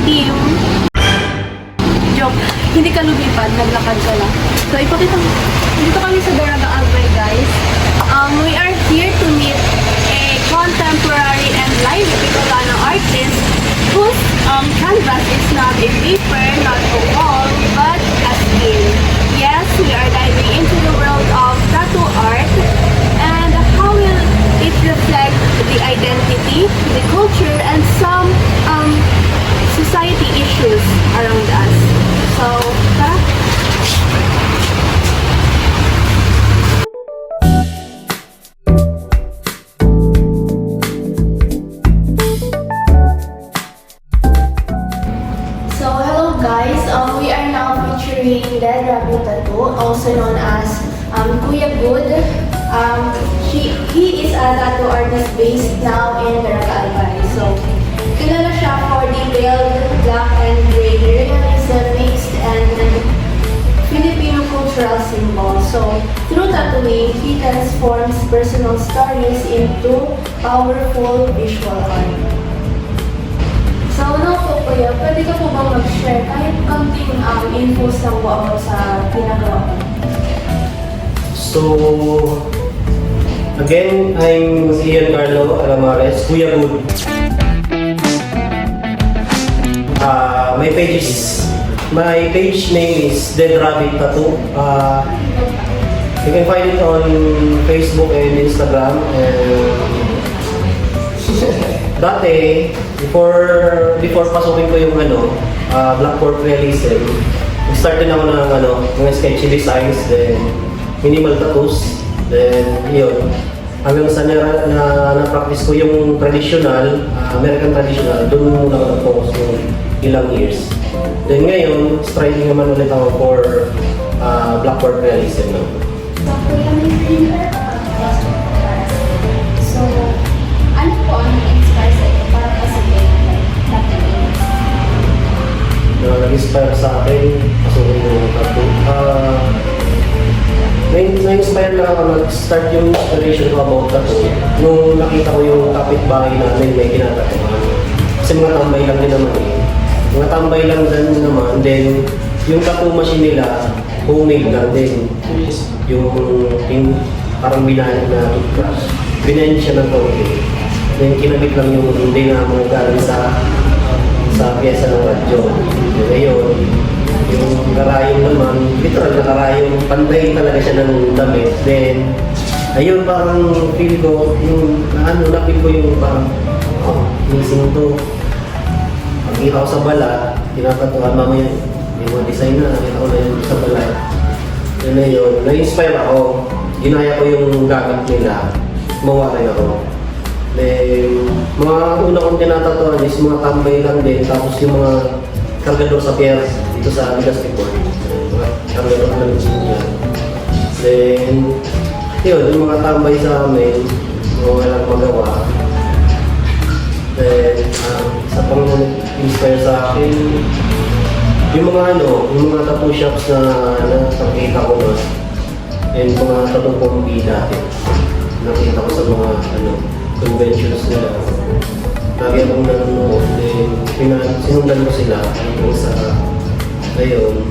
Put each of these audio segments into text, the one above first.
team. Joke, hindi ka lumipad, naglakad ka lang. So, ipakita mo. Dito kami sa Daraga Albay, guys. We are here to meet a contemporary and live Bicolano artist whose canvas is not a paper, not a wall, but a skin. Yes, we are diving into the world of tattoo art and how will it reflect the identity, the culture, and some society issues around us. So, tara! So, hello guys. We are now featuring Dead Rabbit Tattoo, also known as Kuya Good. He is a tattoo artist based now in Daraga Albay. So, kilala siya for detailed black and gray realism mixed and Filipino cultural symbol. So, through tattooing, he transforms personal stories into powerful visual art. So, ano po kuya, pwede ka po bang mag-share kahit konting infos lang po about sa ginagawa ko? So, again, I'm Ian Carlo Alamares, Kuya Good. My page name is Dead Rabbit Tattoo. You can find it on Facebook and Instagram. Dati, before pasukin ko yung Blackboard realism, started ako ng mga sketchy designs, then minimal tattoos, then yun. Hanggang sa na-practice ko yung traditional, American traditional, doon muna ako nag-focus yung ilang years. Then ngayon, striving naman ulit ako for Blackboard realism. No? So, kuya, may thriller kapag Facebook para sa iyo. So, ano po ang nag-inspire sa iyo para pasukin tattooing? Nag-inspire sa akin, pasukin yung tattoo. Na-inspire lang ako nag-start yung inspiration ko about tattoo. Nung nakita ko yung kapitbahay namin may ginatatuhan. Kasi mga tambay lang din naman eh. Mga tambay lang din naman. Then, yung tattoo machine nila, homemade lang din. Yung parang binayad na toothbrush. Binayan siya ng konti. Then, kinabit lang yung hindi na mga galing sa pyesa ng radyo. Ngayon, yung karayong naman, literal na karayong, pantay talaga siya ng damit. Then, ayun, parang feel ko, na-feel ko yung parang, missing to. Pagkita ko sa balat, tinatatuhan mamaya, yung mga design na, nakita ko na yun sa balat. Yun na yun, na-inspire ako, ginaya ko yung gamit nila, gumawa rin ako. Then, mga una kong tinatatuhan is mga tambay lang din, tapos yung mga kargador sa pier dito sa Ligas Report. Mga kargador na lang siya. Then, yun, yung mga tambay sa amin, mga walang magawa. Then, isa pang inspire sa akin, yung mga tattoo shops na nakita ko na, and mga tattoo pompi dati. Nakita ko sa mga conventions nila. Lagi akong nanonood, then sinundan ko sila hanggang sa ngayon.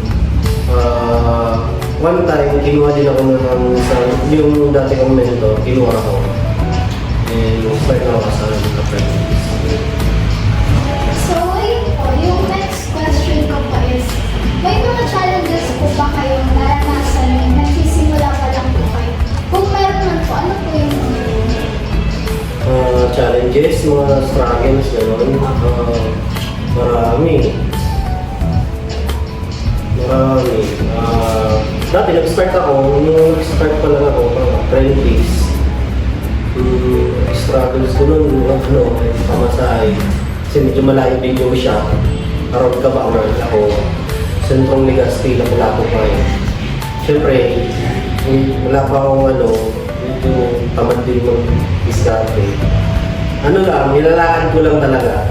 One time, kinuha din ako yung dati kong mentor, kinuha ako. And start na ako sa apprentice. So, yun po, yung next question ko po is, may mga challenges po ba kayong naranasan nung nagsisimula pa lang po kayo? Kung meron man po, ano po yung Challenges, mga struggles, gano'n. Marami. Dati nag-start ako, nung nag-start pa lang ako, apprentice. Struggles ko nun, pamasahe. Kasi medyo malayo din yung shop. Around Cabangan ako, sentrong Legazpi, Lapu-Lapu pa yun. Siyempre, wala pa akong medyo tamad din mag-discarte. Nilalakad ko lang talaga.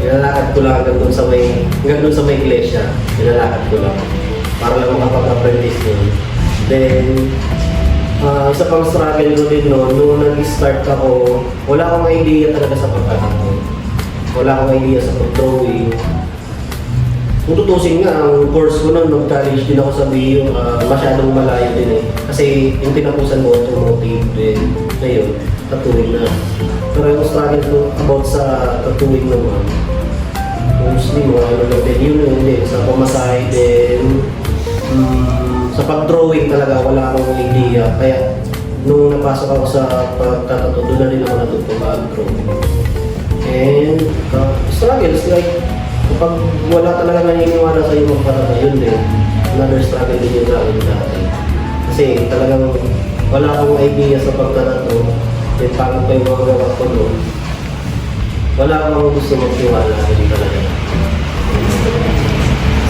Nilalakad ko lang hanggang doon sa may iglesia. Nilalakad ko lang. Para lang makapag-apprentice yun. Then, isa pang struggle ko din noon, nung nag-start ako, wala akong idea talaga sa pagkakataon. Wala akong idea sa pag-drawing. kung tutusin nga, ang course ko nun, nung college din ako sa BU, masyadong malayo din eh. Kasi yung tinapusan ko, automotive din. Ngayon, tattooing na. Pero yung struggle ko about sa tattooing naman, mostly mga ano lang din, yun din, sa pamasahe din, sa pag-drawing talaga, wala akong idea. Kaya, nung napasok ako sa pagtatato, doon na rin ako natuto mag-drawing. And, struggles like, kapag wala talaga naniniwala sa iyo magpatata, yun din. Another struggle din yung gawin dati. Kasi talagang wala akong idea sa pagtatato. Then paano pa yung mga gawa ko noon. Wala akong gusto magtiwala. Hindi talaga.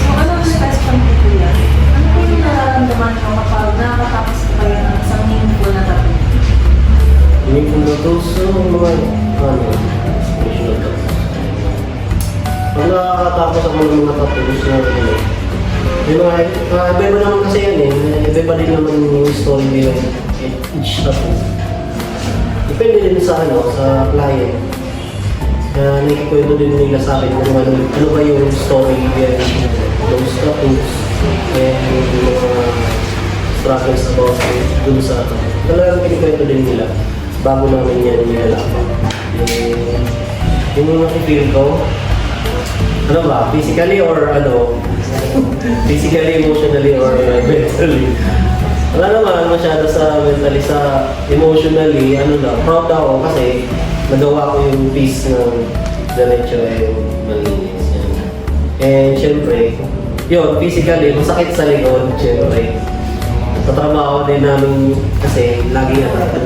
So, ano ang question ko po yan? Ano po yung nararamdaman mo kapag nakakatapos ko kayo ng isang meaningful na tattoo? Hindi ko na to sa mga special tattoos. Pag nakakatapos ako ng mga tattoos na yung mga, iba naman kasi yan eh. Iba din naman yung story behind each tattoo. Depende din sa sa client. Nakikikwento din nila sa akin kung ano ba yung story behind those tattoos and yung mga struggles about dun sa talagang kinikwento din nila bago namin yan nilalaman. Yung nakifeel ko, ano ba, physically or physically, emotionally, or mentally. Wala naman masyado sa mentally, sa emotionally, proud ako kasi nagawa ko yung piece ng diretso yung malinis. Yan. And syempre, yun, physically, masakit sa likod, syempre. Sa trabaho din namin kasi lagi masakit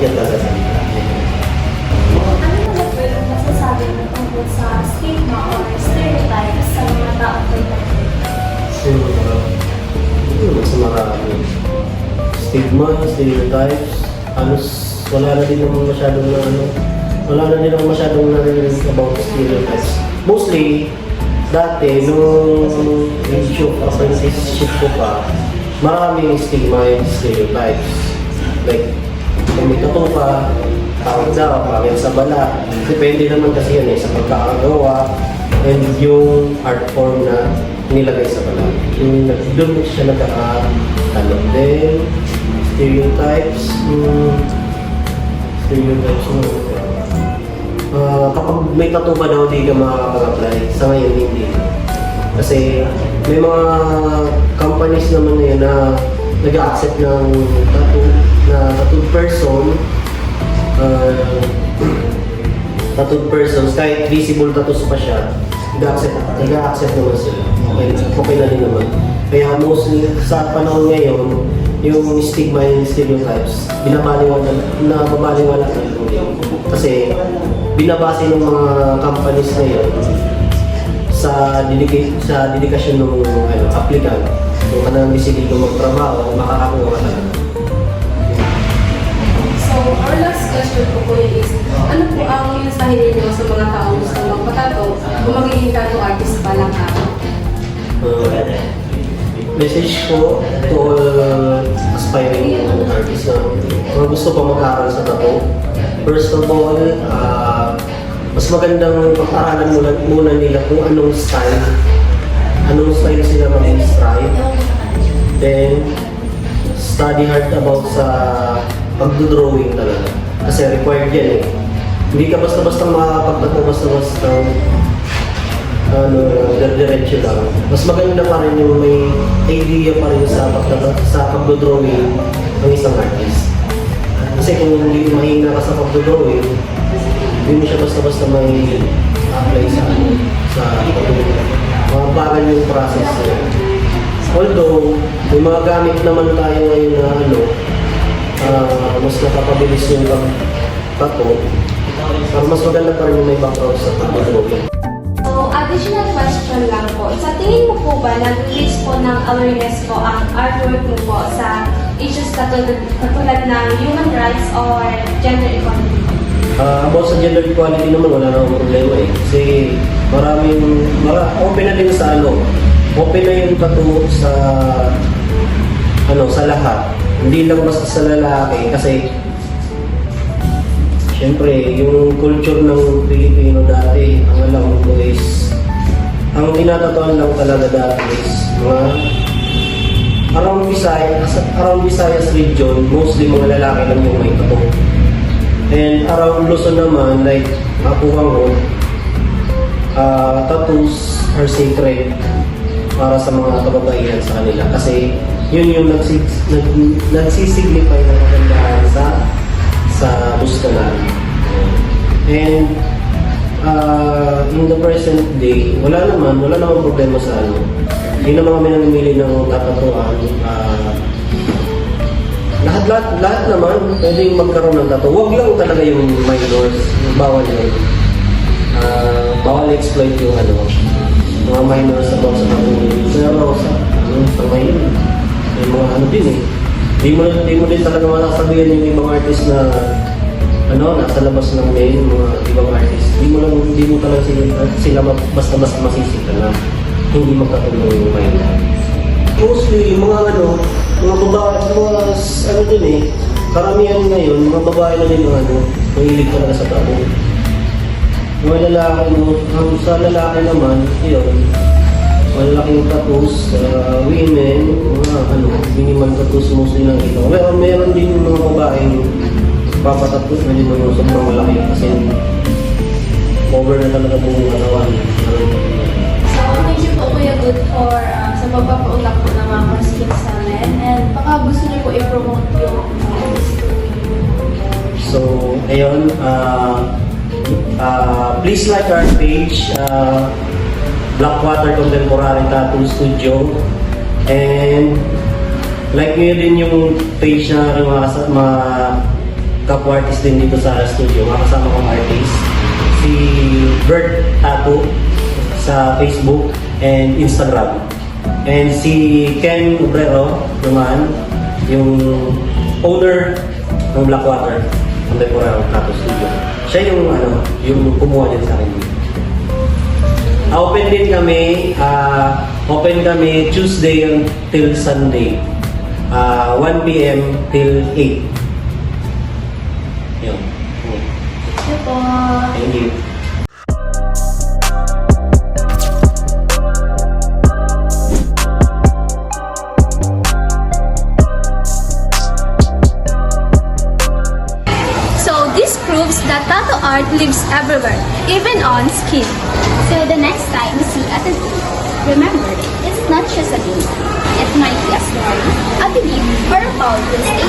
yan talaga sa likod. Ano naman po yung masasabi mo tungkol sa stigma or stereotypes sa mga taong may tattoo? Mas marami. Stigma, stereotypes, wala na din naman masyadong narinig about stereotypes. Mostly, dati, nung age of apprenticeship ko pa, maraming stigma and stereotypes. Like, kung may tattoo ka, tawag daw, pangit sa bala. Depende naman kasi yan sa pagkakagawa and yung art form na nilagay sa bala. Yung doon siya nagkakatalog din. Stereotypes kapag may tattoo ba daw, di ka makakapag-apply. Sa ngayon, hindi. Kasi may mga companies naman ngayon na nag-accept ng tattooed persons, kahit visible tattoos pa siya, nag-accept naman sila. Okay na din naman. Kaya mostly sa panahon ngayon, yung stigma and stereotypes, nababaliwala na yun. Kasi binabase ng mga companies na yun sa dedikasyon ng applicant. Kung ka nang disidido magtrabaho, makakakuha ka talaga. So, our last question po po is, ano po ang mensahe ninyo sa mga taong gusto magpatato o magiging tattoo artist pa lang ako? Message ko to all aspiring artists na mga gusto pa mag-aaral sa tattoo. First of all, mas magandang pag-aralan muna nila kung anong style sila mag-strive. Then, study hard about sa pag-drawing talaga. Kasi required yan eh. Hindi ka basta-basta makakapagtato, basta-basta diretso lang. Mas maganda pa rin yung may idea pa rin sa pag-drawing ng isang artist. Kasi kung hindi mahina ka sa pag-drawing, hindi mo siya basta-basta may apply sa pag-drawing. Mabagal yung process. Although, may mga gamit naman tayo ngayon na mas nakapabilis yung pag-tato, pero mas maganda pa rin yung may background sa pag-drawing. So, additional question lang po. Sa tingin mo po ba, nag-release po ng awareness po ang artwork mo po sa issues katulad ng human rights or gender equality? About sa gender equality naman, wala namang problema eh. Kasi open na din sa open na yung tattoo sa lahat. Hindi lang basta sa lalaki kasi syempre, yung culture ng Pilipino dati, ang alam ko is ang tinatatuan lang talaga dati is mga around Visayas region, mostly mga lalaki lang yung may tattoo. And around Luzon naman, like Apuango, tattoos are sacred para sa mga kababaihan sa kanila. Kasi yun yung nagsisignify ng kagandahan sa Buskalan. And in the present day, wala naman problema sa ano. Hindi naman kami namimili ng tatatuan. Lahat naman pwedeng magkaroon ng tattoo. Huwag lang talaga yung minors. Bawal yun. Bawal exploit yung mga minors about sa tattoo. Pero sa ngayon, may mga din eh. Hindi mo din talaga makasabihan yung ibang artist na nasa labas lang din yung mga ibang artist. Hindi mo talaga sila basta-basta masisita na hindi magkatulong yung minor. Mostly, mga babae, din eh. Karamihan ngayon, mga babae na din mahilig talaga sa tattoo. Mga lalaki, sa lalaki naman, yun, malaking tattoos, women, minimal tattoos mostly lang ito. Pero meron din mga babaeng papatattoos na din mga sobrang malaki kasi cover na talaga buong katawan. So, thank you po Kuya Good for sa pagpapaulak po ng mga skills sa amin. And baka gusto niyo po i-promote yung So, ayun, please like our page, Blackwater Contemporary Tattoo Studio. And like nyo din yung page na mga kapwa-artist din dito sa studio, mga kasama kong artist. Si Bert Tattoo sa Facebook and Instagram. And si Ken Obrero naman, yung owner ng Blackwater Contemporary Tattoo Studio. Siya yung kumuha din sa akin. Open kami Tuesday until Sunday. 1 p.m. till 8. Yun. Thank you po. Thank you. So, this proves that tattoo art lives everywhere, even on skin. So the next time you see a tattoo, remember, it's not just a game. It might be a story, a belief, or a powerful statement.